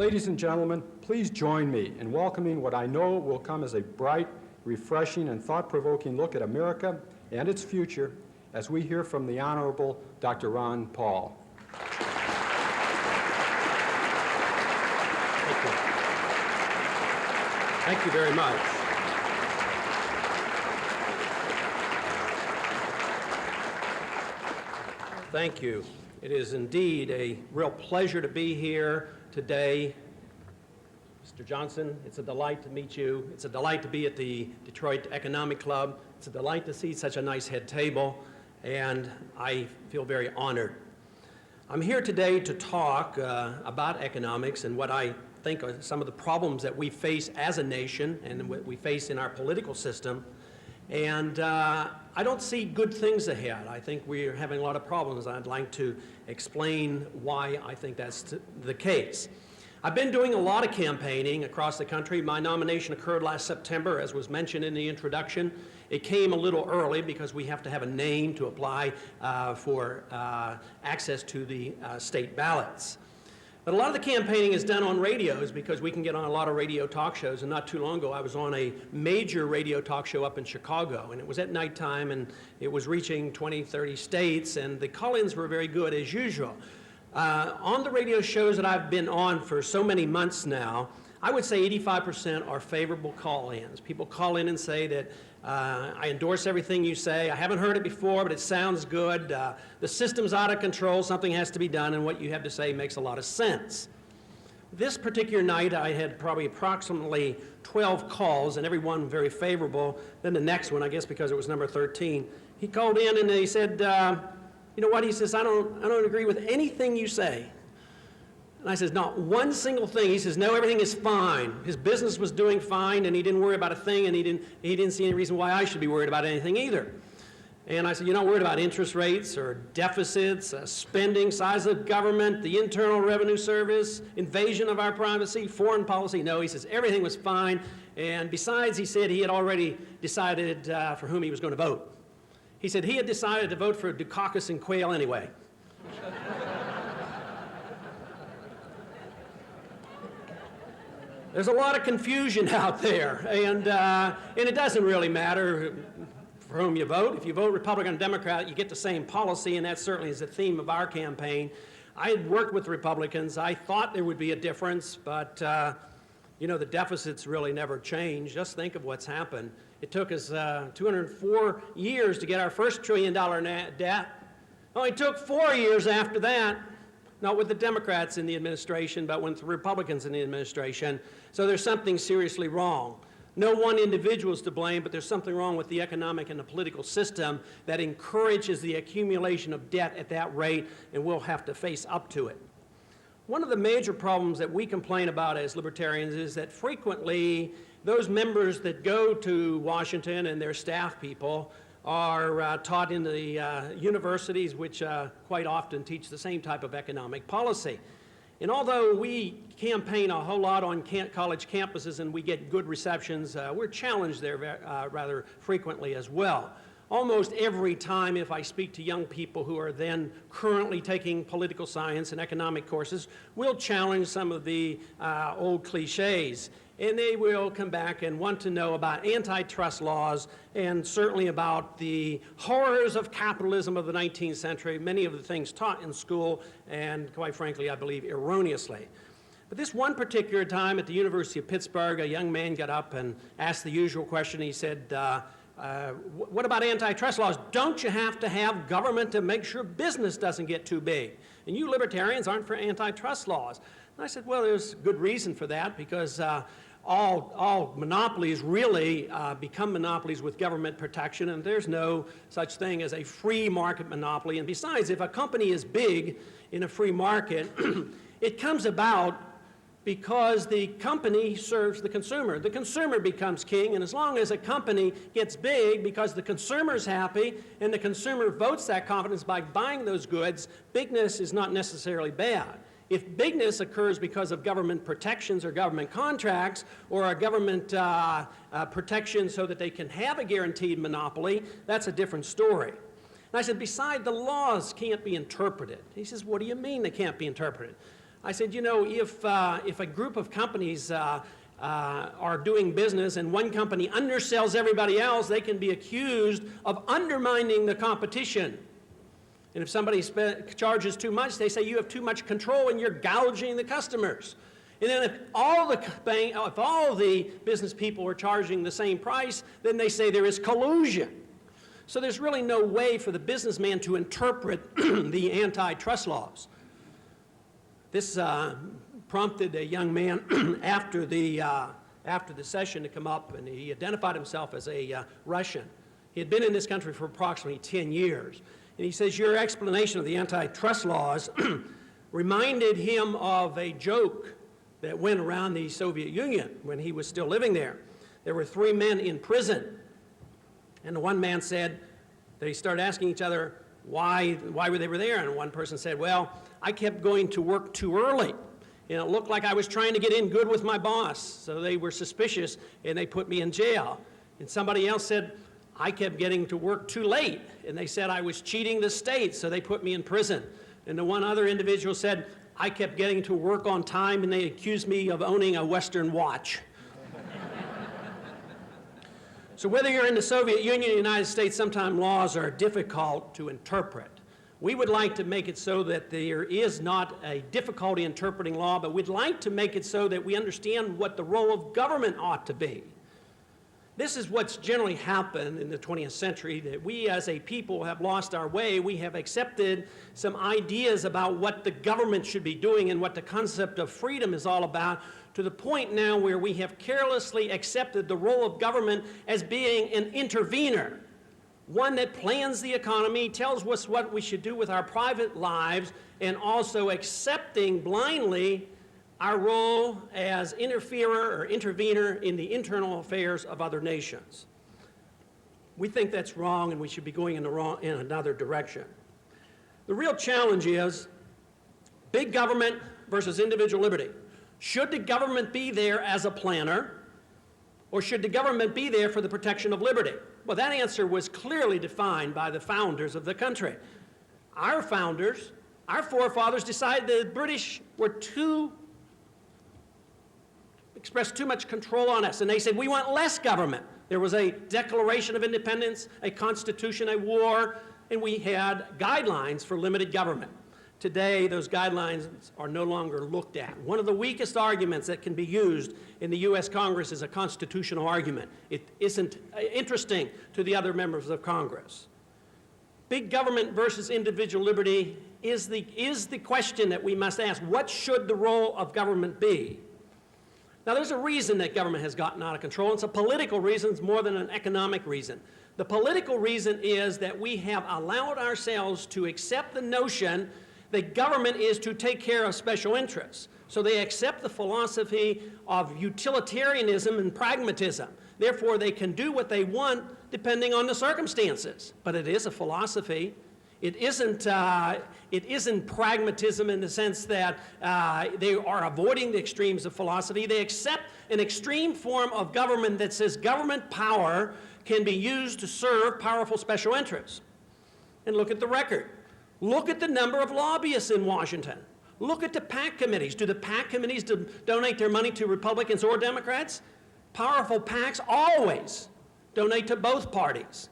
Ladies and gentlemen, please join me in welcoming what I know will come as a bright, refreshing, and thought-provoking look at America and its future as we hear from the Honorable Dr. Ron Paul. Thank you. Thank you very much. Thank you. It is indeed a real pleasure to be here today. Mr. Johnson, it's a delight to meet you. It's a delight to be at the Detroit Economic Club. It's a delight to see such a nice head table, and I feel very honored. I'm here today to talk about economics and what I think are some of the problems that we face as a nation and what we face in our political system. And I don't see good things ahead. I think we're having a lot of problems. I'd like to explain why I think that's the case. I've been doing a lot of campaigning across the country. My nomination occurred last September, as was mentioned in the introduction. It came a little early because we have to have a name to apply for access to the state ballots. But a lot of the campaigning is done on radios because we can get on a lot of radio talk shows. And not too long ago, I was on a major radio talk show up in Chicago. And it was at nighttime, and it was reaching 20, 30 states. And the call-ins were very good, as usual. On the radio shows that I've been on for so many months now, I would say 85% are favorable call-ins. People call in and say that I endorse everything you say. I haven't heard it before, but it sounds good. The system's out of control. Something has to be done, and what you have to say makes a lot of sense. This particular night, I had probably approximately 12 calls, and every one very favorable. Then the next one, I guess because it was number 13, he called in and he said, you know what? He says, I don't agree with anything you say. And I says, not one single thing. He says, no, everything is fine. His business was doing fine, and he didn't worry about a thing, and he didn't see any reason why I should be worried about anything either. And I said, you're not worried about interest rates or deficits, spending, size of government, the Internal Revenue Service, invasion of our privacy, foreign policy? No, he says, everything was fine. And besides, he said he had already decided for whom he was going to vote. He said he had decided to vote for Dukakis and Quayle anyway. There's a lot of confusion out there, and it doesn't really matter for whom you vote. If you vote Republican or Democrat, you get the same policy, and that certainly is the theme of our campaign. I had worked with Republicans. I thought there would be a difference, but you know, the deficits really never change. Just think of what's happened. It took us 204 years to get our first $1 trillion debt. Only took 4 years after that. Not with the Democrats in the administration, but with the Republicans in the administration. So there's something seriously wrong. No one individual is to blame, but there's something wrong with the economic and the political system that encourages the accumulation of debt at that rate, and we'll have to face up to it. One of the major problems that we complain about as libertarians is that frequently those members that go to Washington and their staff people are taught in the universities, which quite often teach the same type of economic policy. And although we campaign a whole lot on college campuses and we get good receptions, we're challenged there rather frequently as well. Almost every time if I speak to young people who are then currently taking political science and economic courses, we'll challenge some of the old cliches. And they will come back and want to know about antitrust laws and certainly about the horrors of capitalism of the 19th century, many of the things taught in school, and quite frankly, I believe erroneously. But this one particular time at the University of Pittsburgh, a young man got up and asked the usual question. He said, what about antitrust laws? Don't you have to have government to make sure business doesn't get too big? And you libertarians aren't for antitrust laws. And I said, well, there's good reason for that, because all monopolies really become monopolies with government protection, and there's no such thing as a free market monopoly. And besides, if a company is big in a free market, it comes about because the company serves the consumer. The consumer becomes king, and as long as a company gets big because the consumer's happy and the consumer votes that confidence by buying those goods, bigness is not necessarily bad. If bigness occurs because of government protections or government contracts or a government protection so that they can have a guaranteed monopoly, that's a different story. And I said, besides, the laws can't be interpreted. He says, what do you mean they can't be interpreted? I said, you know, if a group of companies are doing business and one company undersells everybody else, they can be accused of undermining the competition. And if somebody charges too much, they say you have too much control and you're gouging the customers. And then if all the business people are charging the same price, then they say there is collusion. So there's really no way for the businessman to interpret the antitrust laws. This prompted a young man after the session to come up, and he identified himself as a Russian. He had been in this country for approximately 10 years. And he says, your explanation of the antitrust laws reminded him of a joke that went around the Soviet Union when he was still living there. There were 3 men in prison, and the one man said, they started asking each other why they were there, and one person said, well, I kept going to work too early, and it looked like I was trying to get in good with my boss, so they were suspicious, and they put me in jail. And somebody else said, I kept getting to work too late, and they said I was cheating the state, so they put me in prison. And the one other individual said, I kept getting to work on time, and they accused me of owning a Western watch. So whether you're in the Soviet Union or the United States, sometimes laws are difficult to interpret. We would like to make it so that there is not a difficulty interpreting law, but we'd like to make it so that we understand what the role of government ought to be. This is what's generally happened in the 20th century, that we as a people have lost our way. We have accepted some ideas about what the government should be doing and what the concept of freedom is all about, to the point now where we have carelessly accepted the role of government as being an intervener, one that plans the economy, tells us what we should do with our private lives, and also accepting blindly our role as interferer or intervener in the internal affairs of other nations. We think that's wrong, and we should be going in another direction. The real challenge is big government versus individual liberty. Should the government be there as a planner, or should the government be there for the protection of liberty? Well, that answer was clearly defined by the founders of the country. Our founders, our forefathers, decided the British were expressed too much control on us, and they said, we want less government. There was a Declaration of Independence, a Constitution, a war, and we had guidelines for limited government. Today, those guidelines are no longer looked at. One of the weakest arguments that can be used in the U.S. Congress is a constitutional argument. It isn't interesting to the other members of Congress. Big government versus individual liberty is the question that we must ask. What should the role of government be? Now, there's a reason that government has gotten out of control. It's a political reason. It's more than an economic reason. The political reason is that we have allowed ourselves to accept the notion that government is to take care of special interests. So they accept the philosophy of utilitarianism and pragmatism. Therefore, they can do what they want depending on the circumstances. But it is a philosophy. It isn't pragmatism in the sense that they are avoiding the extremes of philosophy. They accept an extreme form of government that says government power can be used to serve powerful special interests. And look at the record. Look at the number of lobbyists in Washington. Look at the PAC committees. Do the PAC committees donate their money to Republicans or Democrats? Powerful PACs always donate to both parties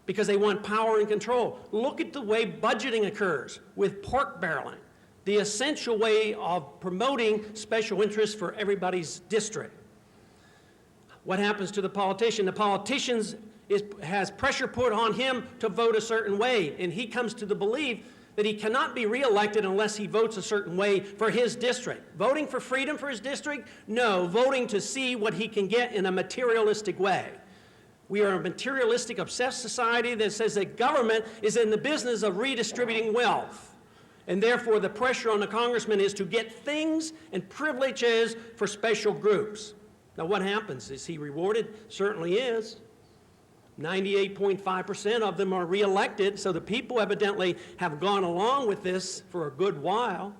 because they want power and control. Look at the way budgeting occurs with pork barreling, the essential way of promoting special interests for everybody's district. What happens to the politician? The politician has pressure put on him to vote a certain way, and he comes to the belief that he cannot be reelected unless he votes a certain way for his district. Voting for freedom for his district? No, voting to see what he can get in a materialistic way. We are a materialistic, obsessed society that says that government is in the business of redistributing wealth. And therefore, the pressure on the congressman is to get things and privileges for special groups. Now, what happens? Is he rewarded? Certainly is. 98.5% of them are reelected, so the people evidently have gone along with this for a good while.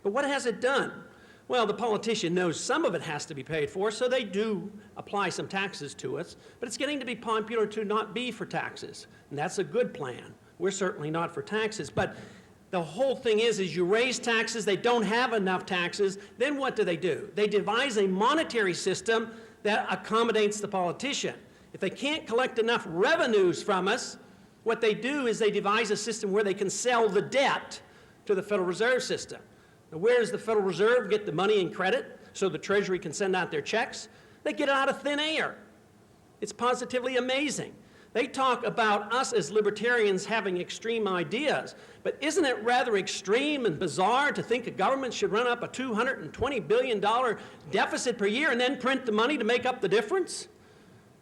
But what has it done? Well, the politician knows some of it has to be paid for, so they do apply some taxes to us, but it's getting to be popular to not be for taxes, and that's a good plan. We're certainly not for taxes, but The whole thing is you raise taxes, they don't have enough taxes, then what do? They devise a monetary system that accommodates the politician. If they can't collect enough revenues from us, what they do is they devise a system where they can sell the debt to the Federal Reserve System. Now, where does the Federal Reserve get the money and credit so the Treasury can send out their checks? They get it out of thin air. It's positively amazing. They talk about us as libertarians having extreme ideas, but isn't it rather extreme and bizarre to think a government should run up a $220 billion deficit per year and then print the money to make up the difference?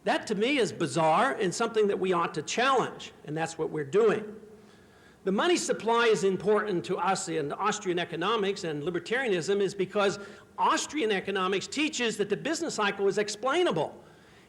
That, to me, is bizarre and something that we ought to challenge, and that's what we're doing. The money supply is important to us in Austrian economics and libertarianism is because Austrian economics teaches that the business cycle is explainable.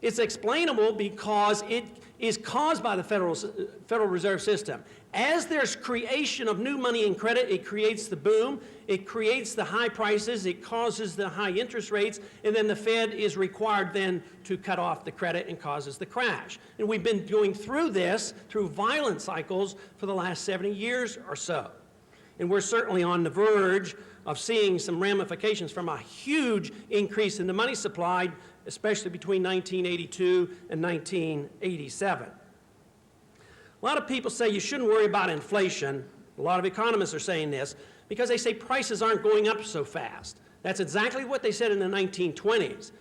It's explainable because it is caused by the Federal Reserve System. As there's creation of new money and credit, it creates the boom, it creates the high prices, it causes the high interest rates, and then the Fed is required then to cut off the credit and causes the crash. And we've been going through this, through violent cycles, for the last 70 years or so. And we're certainly on the verge of seeing some ramifications from a huge increase in the money supply, especially between 1982 and 1987. A lot of people say you shouldn't worry about inflation. A lot of economists are saying this because they say prices aren't going up so fast. That's exactly what they said in the 1920s.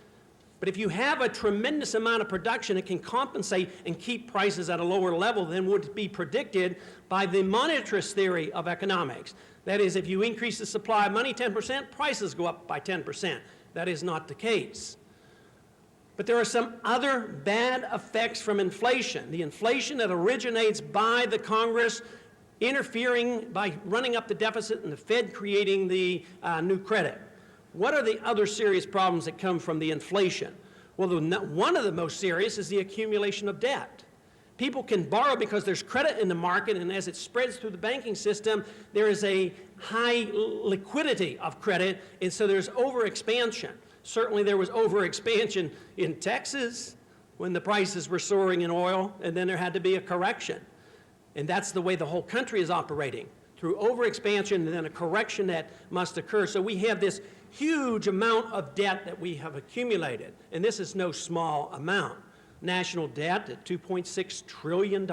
But if you have a tremendous amount of production, it can compensate and keep prices at a lower level than would be predicted by the monetarist theory of economics. That is, if you increase the supply of money 10%, prices go up by 10%. That is not the case. But there are some other bad effects from inflation. The inflation that originates by the Congress interfering by running up the deficit and the Fed creating the new credit. What are the other serious problems that come from the inflation? Well, one of the most serious is the accumulation of debt. People can borrow because there's credit in the market, and as it spreads through the banking system, there is a high liquidity of credit, and so there's overexpansion. Certainly there was overexpansion in Texas when the prices were soaring in oil, and then there had to be a correction. And that's the way the whole country is operating, through overexpansion and then a correction that must occur. So we have this huge amount of debt that we have accumulated, and this is no small amount. National debt at $2.6 trillion,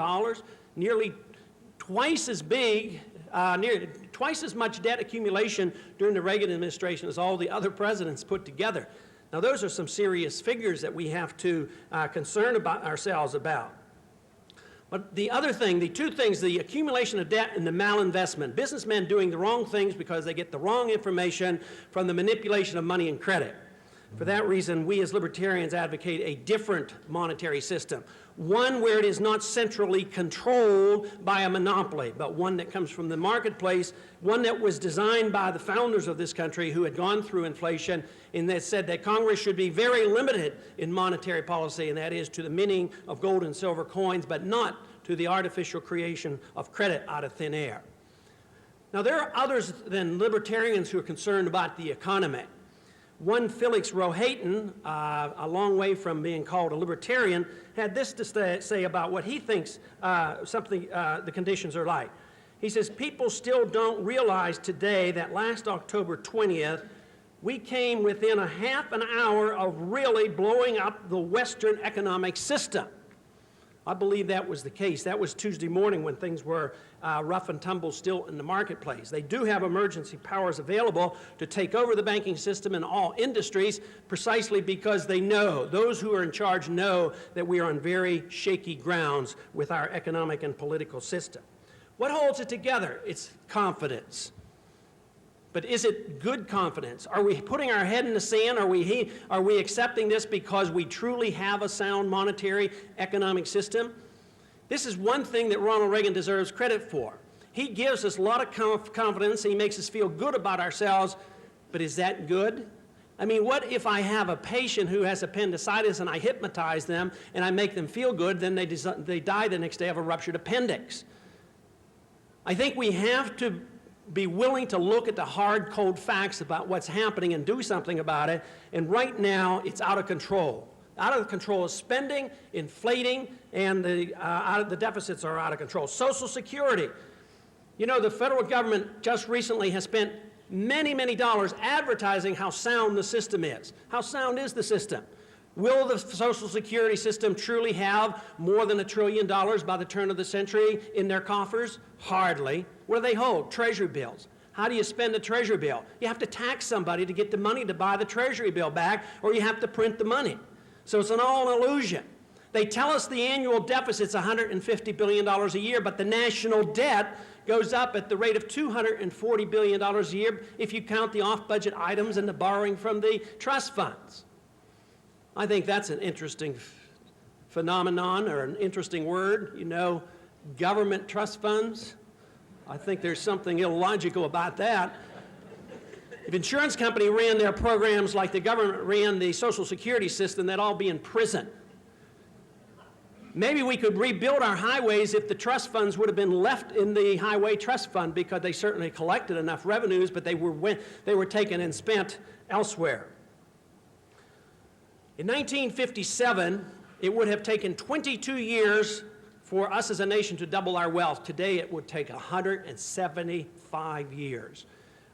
nearly twice as big, twice as much debt accumulation during the Reagan administration as all the other presidents put together. Now, those are some serious figures that we have to concern about ourselves about. But the other thing, the two things, the accumulation of debt and the malinvestment, businessmen doing the wrong things because they get the wrong information from the manipulation of money and credit. For that reason, we as libertarians advocate a different monetary system, one where it is not centrally controlled by a monopoly, but one that comes from the marketplace, one that was designed by the founders of this country who had gone through inflation, and that said that Congress should be very limited in monetary policy, and that is to the minting of gold and silver coins, but not to the artificial creation of credit out of thin air. Now, there are others than libertarians who are concerned about the economy. One Felix Rohatyn, a long way from being called a libertarian, had this to say about what he thinks the conditions are like. He says, people still don't realize today that last October 20th, we came within a half an hour of really blowing up the Western economic system. I believe that was the case. That was Tuesday morning when things were rough and tumble still in the marketplace. They do have emergency powers available to take over the banking system in all industries precisely because they know, those who are in charge know that we are on very shaky grounds with our economic and political system. What holds it together? It's confidence. But is it good confidence? Are we putting our head in the sand? Are we accepting this because we truly have a sound monetary economic system? This is one thing that Ronald Reagan deserves credit for. He gives us a lot of confidence, and he makes us feel good about ourselves, but is that good? I mean, what if I have a patient who has appendicitis and I hypnotize them and I make them feel good, then they die the next day of a ruptured appendix? I think we have to be willing to look at the hard, cold facts about what's happening and do something about it, and right now it's out of control. Out of control is spending, inflating, and the deficits are out of control. Social Security. You know, the federal government just recently has spent many, many dollars advertising how sound the system is. How sound is the system? Will the Social Security system truly have more than $1 trillion by the turn of the century in their coffers? Hardly. What do they hold? Treasury bills. How do you spend a treasury bill? You have to tax somebody to get the money to buy the treasury bill back, or you have to print the money. So it's all an illusion. They tell us the annual deficit's $150 billion a year, but the national debt goes up at the rate of $240 billion a year if you count the off-budget items and the borrowing from the trust funds. I think that's an interesting phenomenon, or an interesting word. You know, government trust funds. I think there's something illogical about that. If insurance company ran their programs like the government ran the Social Security system, they'd all be in prison. Maybe we could rebuild our highways if the trust funds would have been left in the highway trust fund, because they certainly collected enough revenues, but they were taken and spent elsewhere. In 1957, it would have taken 22 years for us as a nation to double our wealth. Today, it would take 175 years.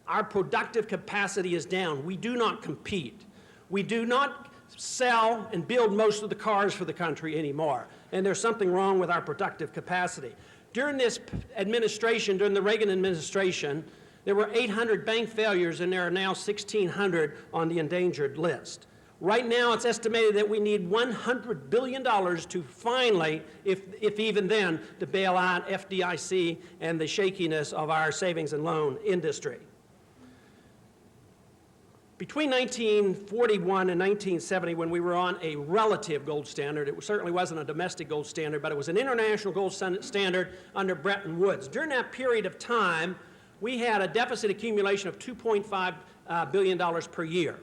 Our productive capacity is down. We do not compete. We do not sell and build most of the cars for the country anymore. And there's something wrong with our productive capacity. During this administration, during the Reagan administration, there were 800 bank failures, and there are now 1,600 on the endangered list. Right now, it's estimated that we need $100 billion to finally, if even then, to bail out FDIC and the shakiness of our savings and loan industry. Between 1941 and 1970, when we were on a relative gold standard, it certainly wasn't a domestic gold standard, but it was an international gold standard under Bretton Woods. During that period of time, we had a deficit accumulation of $2.5 billion per year.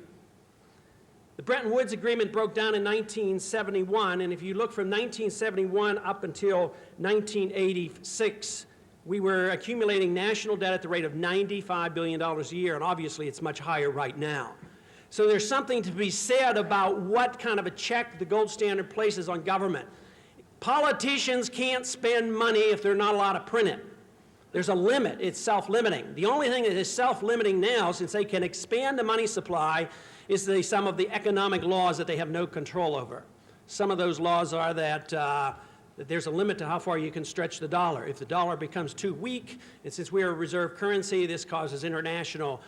The Bretton Woods Agreement broke down in 1971, and if you look from 1971 up until 1986, we were accumulating national debt at the rate of $95 billion a year, and obviously it's much higher right now. So there's something to be said about what kind of a check the gold standard places on government. Politicians can't spend money if they're not allowed to print it. There's a limit. It's self-limiting. The only thing that is self-limiting now, since they can expand the money supply, is some of the economic laws that they have no control over. Some of those laws are that there's a limit to how far you can stretch the dollar. If the dollar becomes too weak, and since we are a reserve currency, this causes international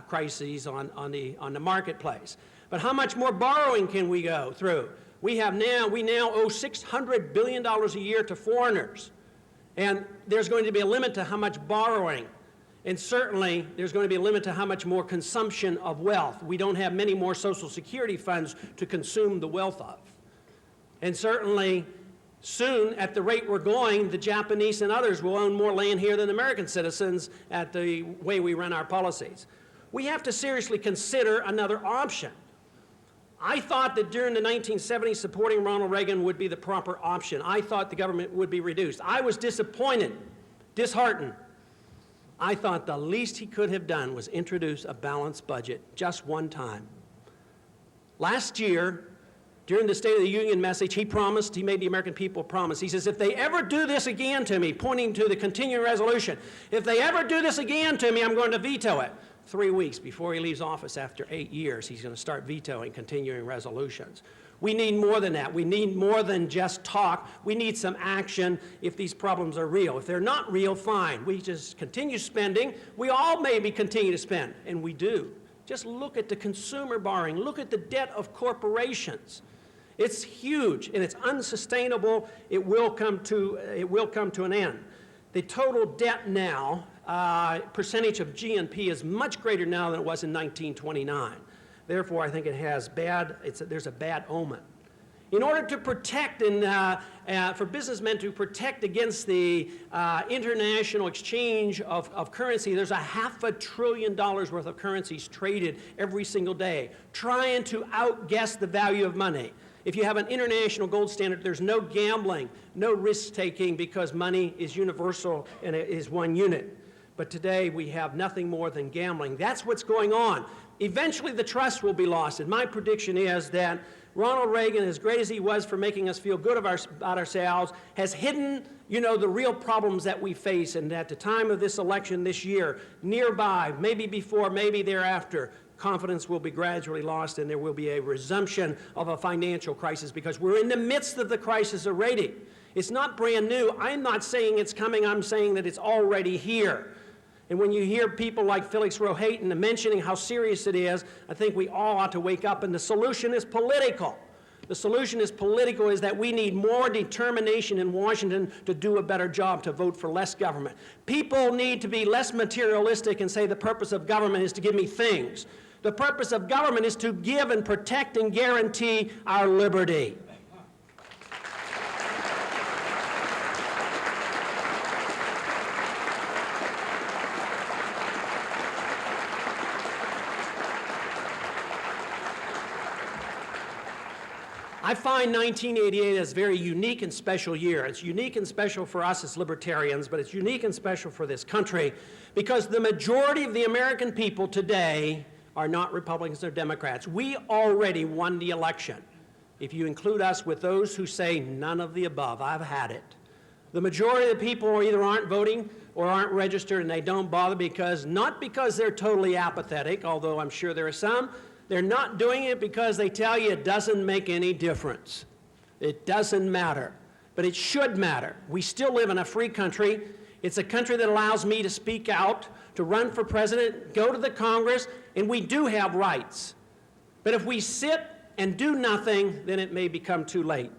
crises on the marketplace. But how much more borrowing can we go through? We now owe $600 billion a year to foreigners. And there's going to be a limit to how much borrowing. And certainly, there's going to be a limit to how much more consumption of wealth. We don't have many more Social Security funds to consume the wealth of. And certainly, soon, at the rate we're going, the Japanese and others will own more land here than American citizens at the way we run our policies. We have to seriously consider another option. I thought that during the 1970s, supporting Ronald Reagan would be the proper option. I thought the government would be reduced. I was disappointed, disheartened. I thought the least he could have done was introduce a balanced budget just one time. Last year, during the State of the Union message, he made the American people promise. He says, if they ever do this again to me, pointing to the continuing resolution, if they ever do this again to me, I'm going to veto it. 3 weeks before he leaves office after 8 years, he's going to start vetoing continuing resolutions. We need more than that. We need more than just talk. We need some action if these problems are real. If they're not real, fine. We just continue spending. We all maybe continue to spend, and we do. Just look at the consumer borrowing. Look at the debt of corporations. It's huge, and it's unsustainable. It will come to an end. The total debt now, percentage of GNP, is much greater now than it was in 1929. Therefore, I think there's a bad omen. In order to protect for businessmen to protect against the international exchange of currency, there's $500 billion worth of currencies traded every single day, trying to outguess the value of money. If you have an international gold standard, there's no gambling, no risk-taking, because money is universal and it is one unit. But today, we have nothing more than gambling. That's what's going on. Eventually, the trust will be lost, and my prediction is that Ronald Reagan, as great as he was for making us feel good about ourselves, has hidden you know, the real problems that we face, and at the time of this election this year, nearby, maybe before, maybe thereafter, confidence will be gradually lost and there will be a resumption of a financial crisis because we're in the midst of the crisis already. It's not brand new. I'm not saying it's coming. I'm saying that it's already here. And when you hear people like Felix Rohatyn mentioning how serious it is, I think we all ought to wake up, and the solution is political. The solution is political, is that we need more determination in Washington to do a better job, to vote for less government. People need to be less materialistic and say the purpose of government is to give me things. The purpose of government is to give and protect and guarantee our liberty. I find 1988 as a very unique and special year. It's unique and special for us as libertarians, but it's unique and special for this country because the majority of the American people today are not Republicans or Democrats. We already won the election. If you include us with those who say none of the above, I've had it. The majority of the people either aren't voting or aren't registered, and they don't bother because, not because they're totally apathetic, although I'm sure there are some. They're not doing it because they tell you it doesn't make any difference. It doesn't matter. But it should matter. We still live in a free country. It's a country that allows me to speak out, to run for president, go to the Congress, and we do have rights. But if we sit and do nothing, then it may become too late.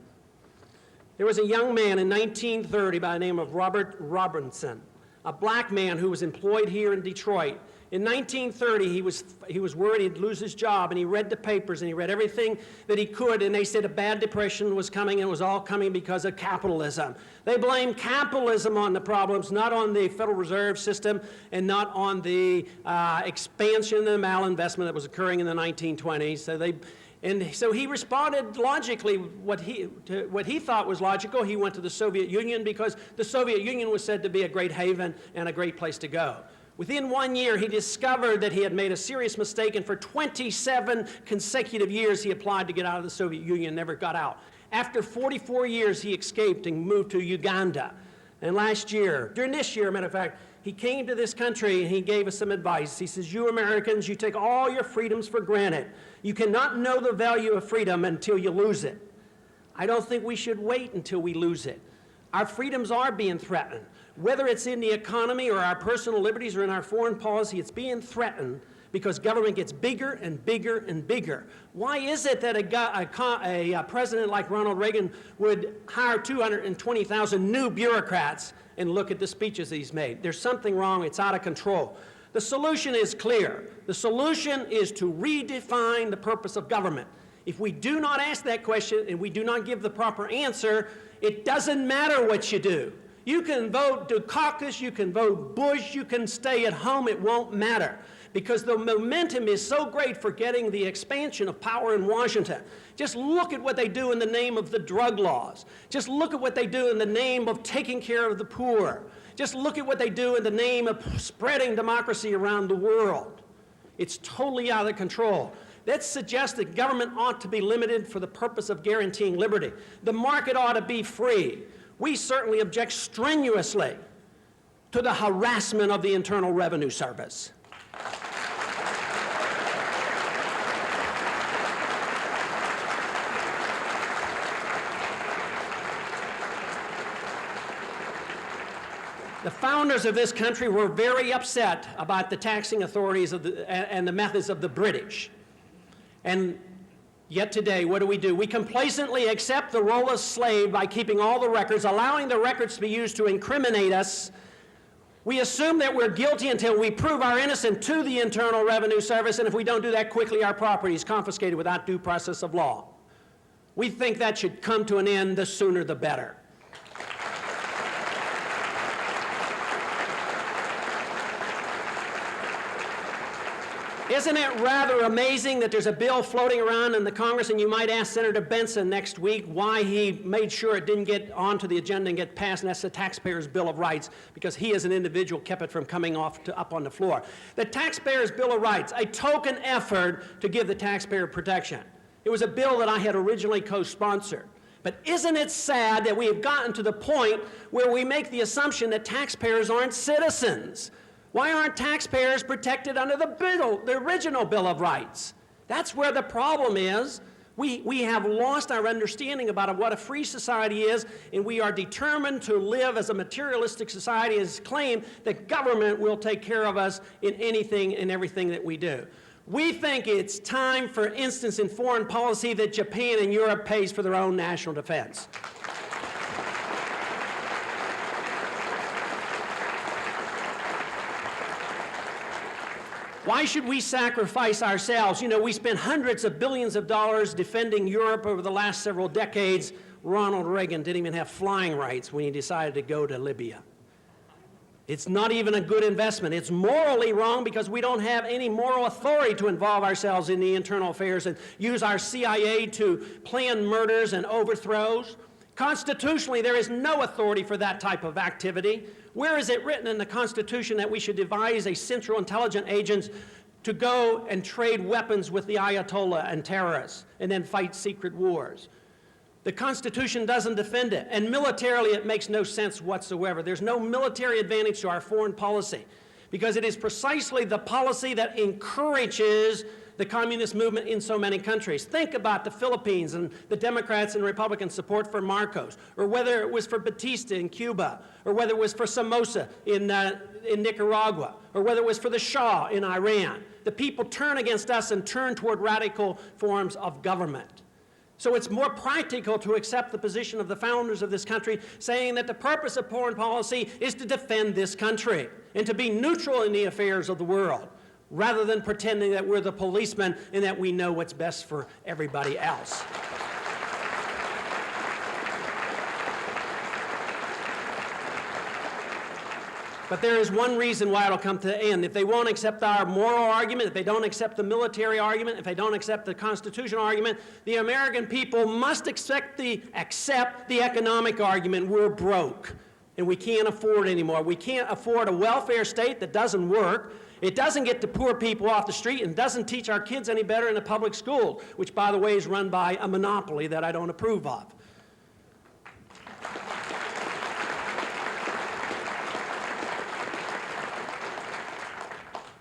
There was a young man in 1930 by the name of Robert Robinson, a black man who was employed here in Detroit. In 1930, he was worried he'd lose his job, and he read the papers, and he read everything that he could, and they said a bad depression was coming, and it was all coming because of capitalism. They blamed capitalism on the problems, not on the Federal Reserve System, and not on the expansion and the malinvestment that was occurring in the 1920s. So he responded logically, what he thought was logical. He went to the Soviet Union because the Soviet Union was said to be a great haven and a great place to go. Within 1 year, he discovered that he had made a serious mistake, and for 27 consecutive years, he applied to get out of the Soviet Union, never got out. After 44 years, he escaped and moved to Uganda. And during this year, matter of fact, he came to this country and he gave us some advice. He says, you Americans, you take all your freedoms for granted. You cannot know the value of freedom until you lose it. I don't think we should wait until we lose it. Our freedoms are being threatened. Whether it's in the economy or our personal liberties or in our foreign policy, it's being threatened because government gets bigger and bigger and bigger. Why is it that a president like Ronald Reagan would hire 220,000 new bureaucrats and look at the speeches he's made? There's something wrong. It's out of control. The solution is clear. The solution is to redefine the purpose of government. If we do not ask that question and we do not give the proper answer, it doesn't matter what you do. You can vote Dukakis, you can vote Bush, you can stay at home, it won't matter. Because the momentum is so great for getting the expansion of power in Washington. Just look at what they do in the name of the drug laws. Just look at what they do in the name of taking care of the poor. Just look at what they do in the name of spreading democracy around the world. It's totally out of control. That suggests that government ought to be limited for the purpose of guaranteeing liberty. The market ought to be free. We certainly object strenuously to the harassment of the Internal Revenue Service. The founders of this country were very upset about the taxing authorities and the methods of the British. And yet today, what do? We complacently accept the role of slave by keeping all the records, allowing the records to be used to incriminate us. We assume that we're guilty until we prove our innocence to the Internal Revenue Service, and if we don't do that quickly, our property is confiscated without due process of law. We think that should come to an end, the sooner the better. Isn't it rather amazing that there's a bill floating around in the Congress, and you might ask Senator Benson next week why he made sure it didn't get onto the agenda and get passed, and that's the Taxpayers' Bill of Rights, because he as an individual kept it from coming up on the floor. The Taxpayers' Bill of Rights, a token effort to give the taxpayer protection. It was a bill that I had originally co-sponsored. But isn't it sad that we have gotten to the point where we make the assumption that taxpayers aren't citizens? Why aren't taxpayers protected under the original Bill of Rights? That's where the problem is. We have lost our understanding about what a free society is, and we are determined to live as a materialistic society and claim that government will take care of us in anything and everything that we do. We think it's time, for instance, in foreign policy, that Japan and Europe pays for their own national defense. Why should we sacrifice ourselves? You know, we spent hundreds of billions of dollars defending Europe over the last several decades. Ronald Reagan didn't even have flying rights when he decided to go to Libya. It's not even a good investment. It's morally wrong because we don't have any moral authority to involve ourselves in the internal affairs and use our CIA to plan murders and overthrows. Constitutionally, there is no authority for that type of activity. Where is it written in the Constitution that we should devise a central intelligence agent to go and trade weapons with the Ayatollah and terrorists and then fight secret wars? The Constitution doesn't defend it, and militarily it makes no sense whatsoever. There's no military advantage to our foreign policy because it is precisely the policy that encourages the communist movement in so many countries. Think about the Philippines and the Democrats and Republican support for Marcos, or whether it was for Batista in Cuba, or whether it was for Somoza in Nicaragua, or whether it was for the Shah in Iran. The people turn against us and turn toward radical forms of government. So it's more practical to accept the position of the founders of this country, saying that the purpose of foreign policy is to defend this country and to be neutral in the affairs of the world, rather than pretending that we're the policemen and that we know what's best for everybody else. But there is one reason why it'll come to the end. If they won't accept our moral argument, if they don't accept the military argument, if they don't accept the constitutional argument, the American people must accept the economic argument. We're broke, and we can't afford anymore. We can't afford a welfare state that doesn't work. It doesn't get the poor people off the street and doesn't teach our kids any better in a public school, which, by the way, is run by a monopoly that I don't approve of.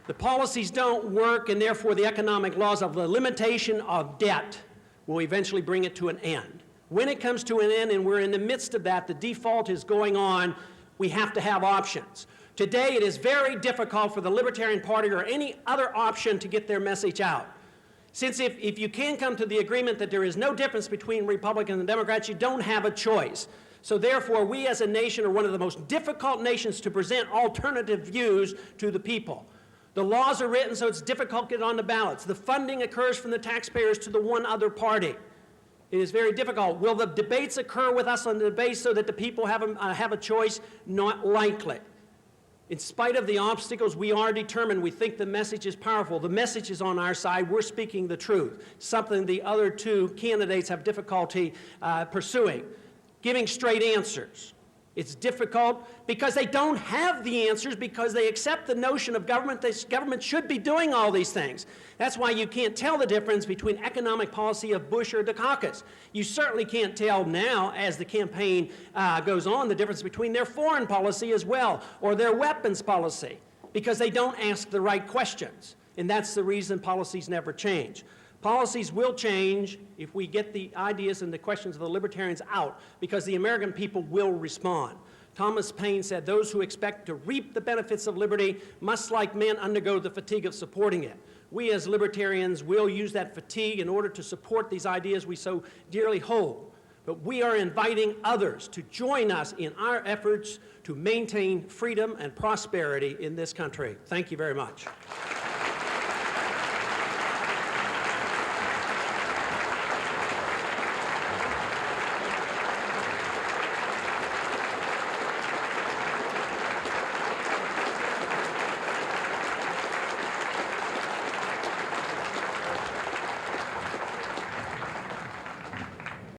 The policies don't work, and therefore the economic laws of the limitation of debt will eventually bring it to an end. When it comes to an end, and we're in the midst of that, the default is going on, we have to have options. Today, it is very difficult for the Libertarian Party or any other option to get their message out. Since if you can come to the agreement that there is no difference between Republicans and Democrats, you don't have a choice. So therefore, we as a nation are one of the most difficult nations to present alternative views to the people. The laws are written so it's difficult to get on the ballots. The funding occurs from the taxpayers to the one other party. It is very difficult. Will the debates occur with us on the debate so that the people have a choice? Not likely. In spite of the obstacles, we are determined. We think the message is powerful. The message is on our side. We're speaking the truth, something the other two candidates have difficulty pursuing. Giving straight answers. It's difficult because they don't have the answers, because they accept the notion of government. This government should be doing all these things. That's why you can't tell the difference between economic policy of Bush or Dukakis. You certainly can't tell now, as the campaign goes on, the difference between their foreign policy as well, or their weapons policy, because they don't ask the right questions. And that's the reason policies never change. Policies will change if we get the ideas and the questions of the libertarians out, because the American people will respond. Thomas Paine said, "Those who expect to reap the benefits of liberty must, like men, undergo the fatigue of supporting it." We as libertarians will use that fatigue in order to support these ideas we so dearly hold. But we are inviting others to join us in our efforts to maintain freedom and prosperity in this country. Thank you very much.